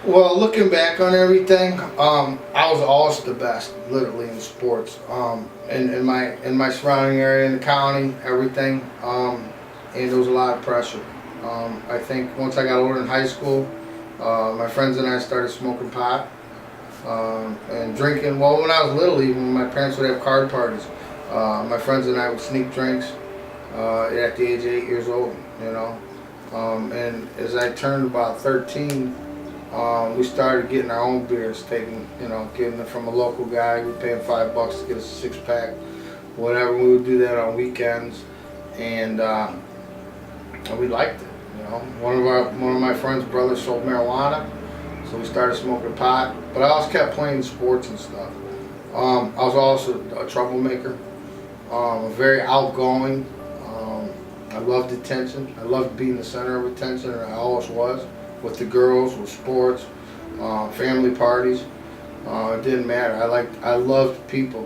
Well, looking back on everything, I was always the best, literally in sports. In my surrounding area, in the county, everything, and there was a lot of pressure. I think once I got older in high school, my friends and I started smoking pot and drinking. Well, when I was little, even my parents would have card parties. My friends and I would sneak drinks at the age of 8 years old. You know, and as I turned about 13. We started getting our own beers, getting it from a local guy. We paid him $5 to get us a 6-pack, whatever. We would do that on weekends, and we liked it. You know, one of my friend's brothers sold marijuana, so we started smoking pot. But I also kept playing sports and stuff. I was also a troublemaker, very outgoing. I loved attention. I loved being the center of attention, and I always was. With the girls, with sports, family parties. It didn't matter. I loved people,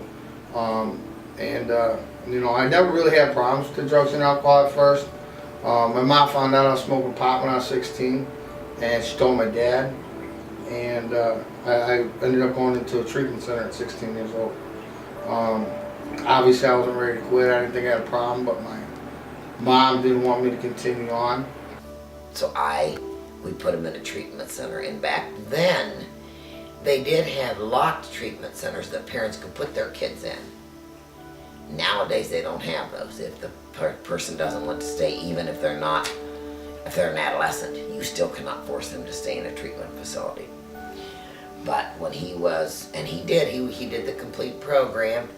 and I never really had problems with the drugs and alcohol at first. My mom found out I was smoking pot when I was 16, and she told my dad, and I ended up going into a treatment center at 16 years old. Obviously, I wasn't ready to quit. I didn't think I had a problem, but my mom didn't want me to continue on. So we put them in a treatment center, and back then they did have locked treatment centers that parents could put their kids in. Nowadays they don't have those. If the person doesn't want to stay, even if they're an adolescent, you still cannot force them to stay in a treatment facility. But when he did the complete program,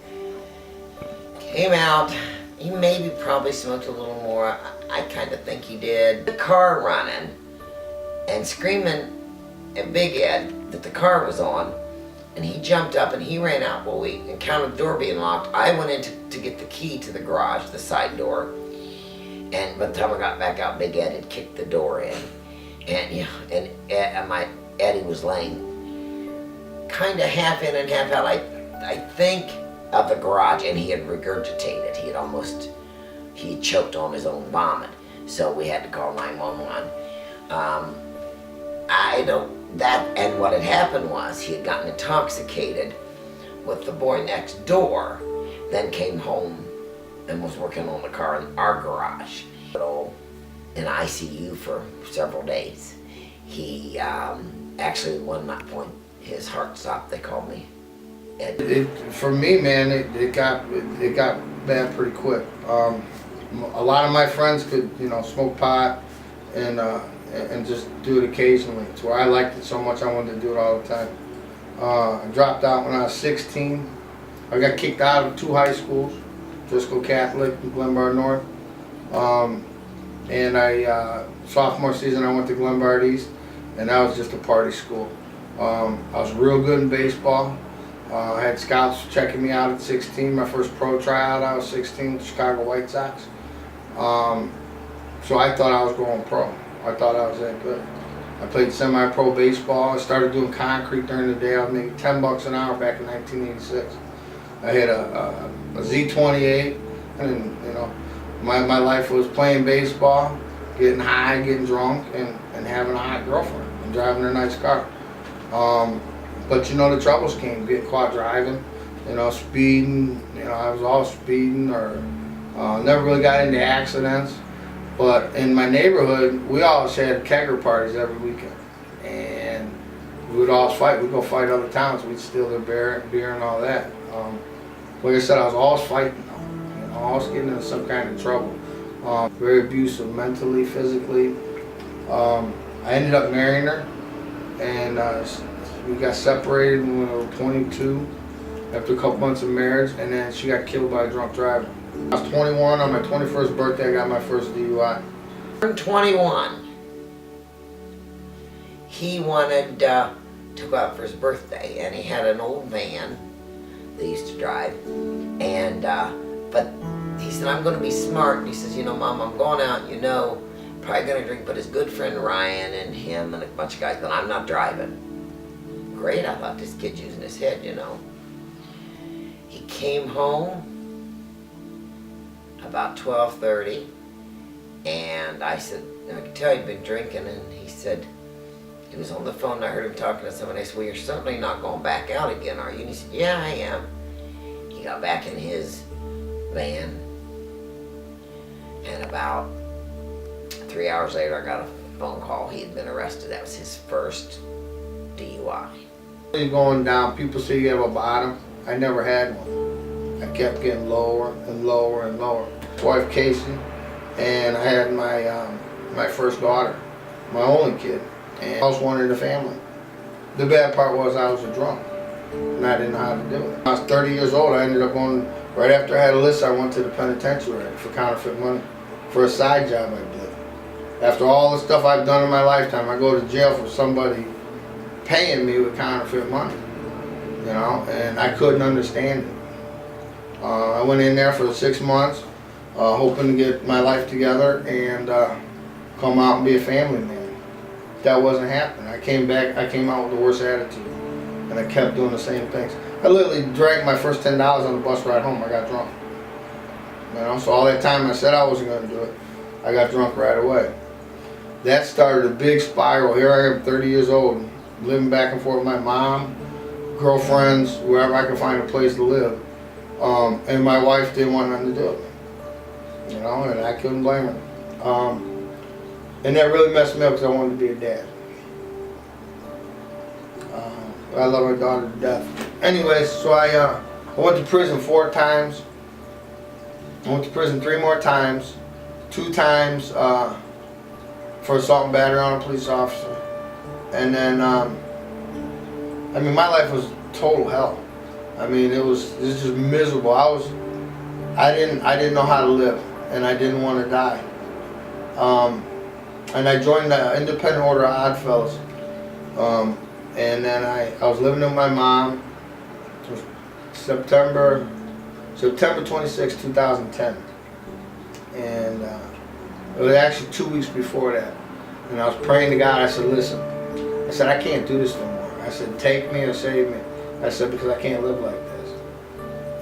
came out, he probably smoked a little more. I kind of think he did. The car running and screaming at Big Ed that the car was on, and he jumped up and he ran out. Well, we encountered the door being locked. I went in to get the key to the garage, the side door, and by the time I got back out, Big Ed had kicked the door in, and Eddie was laying kind of half in and half out. I think of the garage, and he had regurgitated. He had choked on his own vomit, so we had to call 911. And what had happened was he had gotten intoxicated with the boy next door, then came home and was working on the car in our garage. In ICU for several days. He actually, at one point, his heart stopped. They called me. For me, man, it got bad pretty quick. A lot of my friends could, smoke pot and just do it occasionally. It's where I liked it so much I wanted to do it all the time. I dropped out when I was 16. I got kicked out of 2 high schools, Driscoll Catholic and Glenbard North. And sophomore season I went to Glenbard East, and that was just a party school. I was real good in baseball. I had scouts checking me out at 16. My first pro tryout I was 16 with the Chicago White Sox. So I thought I was going pro. I thought I was that good. I played semi-pro baseball. I started doing concrete during the day. I was making $10 an hour back in 1986. I had a Z28, and my life was playing baseball, getting high, getting drunk, and having a hot girlfriend and driving a nice car. But the troubles came, getting caught driving, speeding. I was all speeding, or never really got into accidents. But in my neighborhood, we always had kegger parties every weekend, and we would always fight. We'd go fight other towns. We'd steal their beer and all that. Like I said, I was always fighting, always getting into some kind of trouble. Very abusive mentally, physically. I ended up marrying her, and we got separated when we were 22 after a couple months of marriage, and then she got killed by a drunk driver. I was 21. On my 21st birthday, I got my first DUI. Turned 21. He wanted to go out for his birthday, and he had an old van they used to drive, and but he said, I'm going to be smart, and he says, Mom, I'm going out, probably going to drink, but his good friend Ryan and him and a bunch of guys, but I'm not driving. Great, I thought, this kid's using his head, He came home about 12:30, and I said, I could tell he'd been drinking, and he said, He was on the phone and I heard him talking to somebody. I said, well, you're certainly not going back out again, are you? And he said, yeah, I am. He got back in his van, and about 3 hours later I got a phone call. He had been arrested. That was his first DUI. You're going down, people say you have a bottom. I never had one. I kept getting lower and lower and lower. Wife Casey, and I had my first daughter, my only kid, and I was one in the family. The bad part was I was a drunk, and I didn't know how to do it. I was 30 years old. I ended up going, right after I had Alyssa, I went to the penitentiary for counterfeit money for a side job I did. After all the stuff I've done in my lifetime, I go to jail for somebody paying me with counterfeit money, you know, and I couldn't understand it. I went in there for 6 months, hoping to get my life together and come out and be a family man. That wasn't happening. I came out with the worst attitude, and I kept doing the same things. I literally drank my first $10 on the bus ride home. I got drunk. You know, so all that time I said I wasn't going to do it, I got drunk right away. That started a big spiral. Here I am, 30 years old, living back and forth with my mom, girlfriends, wherever I could find a place to live. And my wife didn't want nothing to do with me, you know, and I couldn't blame her. And that really messed me up because I wanted to be a dad. I love my daughter to death. Anyways, so I went to prison 4 times. I went to prison 3 more times. 2 times for assault and battery on a police officer. And then, I mean, my life was total hell. I mean, it was just miserable. I didn't know how to live, and I didn't want to die. And I joined the Independent Order of Odd Fellows. And then I was living with my mom. It was September 26, 2010. And it was actually 2 weeks before that. And I was praying to God. I said, listen, I said, I can't do this no more. I said, take me or save me. I said, because I can't live like this.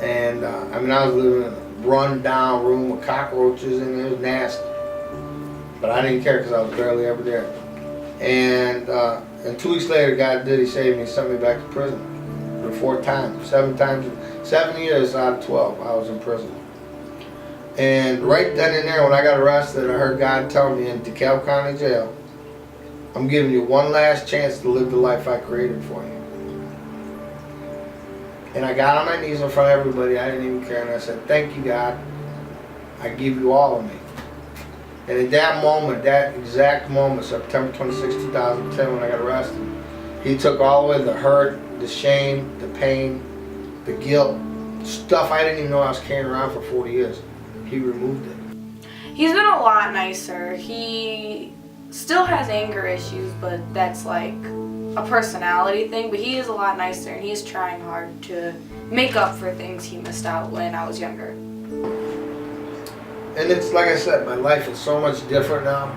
And I mean, I was living in a run down room with cockroaches, and it was nasty. But I didn't care because I was barely ever there. And 2 weeks later, God did. He saved me. He sent me back to prison for the 4th time. 7 years out of 12, I was in prison. And right then and there, when I got arrested, I heard God tell me in DeKalb County Jail, I'm giving you one last chance to live the life I created for you. And I got on my knees in front of everybody. I didn't even care. And I said, thank you, God. I give you all of me. And at that moment, that exact moment, September 26, 2010, when I got arrested, He took all away the hurt, the shame, the pain, the guilt, stuff I didn't even know I was carrying around for 40 years. He removed it. He's been a lot nicer. He still has anger issues, but that's like a personality thing. But he is a lot nicer, and he's trying hard to make up for things he missed out when I was younger. And it's like I said, my life is so much different now.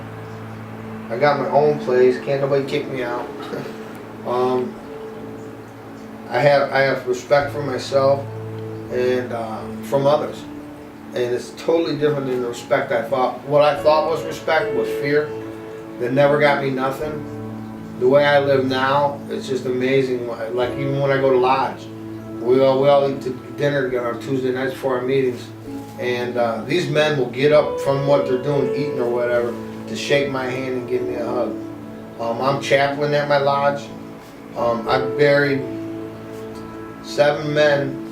I got my own place. Can't nobody kick me out. I have respect for myself and from others. And it's totally different than the respect I thought. What I thought was respect was fear that never got me nothing. The way I live now, it's just amazing. Like even when I go to lodge, we all eat dinner together on Tuesday nights before our meetings. And these men will get up from what they're doing, eating or whatever, to shake my hand and give me a hug. I'm chaplain at my lodge. I've buried 7 men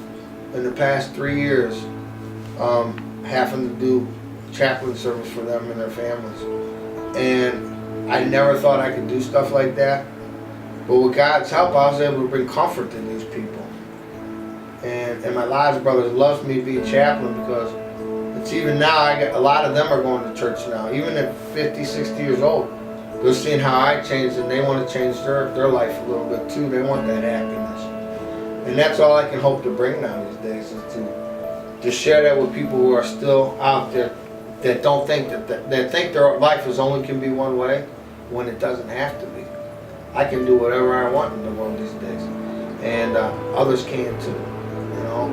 in the past 3 years, having to do chaplain service for them and their families. And I never thought I could do stuff like that. But with God's help, I was able to bring comfort to these people. And my lodge brothers loves me being chaplain because it's even now, a lot of them are going to church now. Even at 50, 60 years old, they're seeing how I changed and they want to change their life a little bit too. They want that happiness. And that's all I can hope to bring now these days, is to share that with people who are still out there that don't think that think their life is only can be one way when it doesn't have to be. I can do whatever I want in the world these days, and others can too. You know,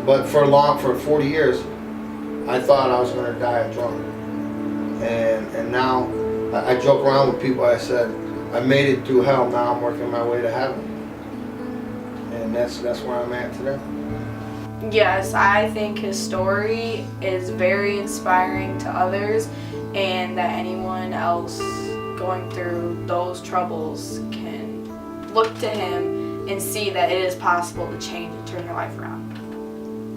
but for 40 years, I thought I was going to die drunk, and now I joke around with people. I said, I made it through hell. Now I'm working my way to heaven, and that's where I'm at today. Yes, I think his story is very inspiring to others, and that anyone else going through those troubles can look to him and see that it is possible to change and turn your life around.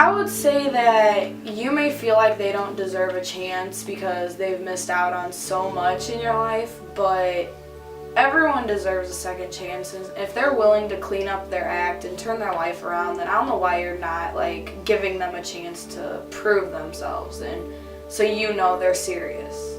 I would say that you may feel like they don't deserve a chance because they've missed out on so much in your life, but everyone deserves a second chance, and if they're willing to clean up their act and turn their life around, then I don't know why you're not like giving them a chance to prove themselves, and so you know they're serious.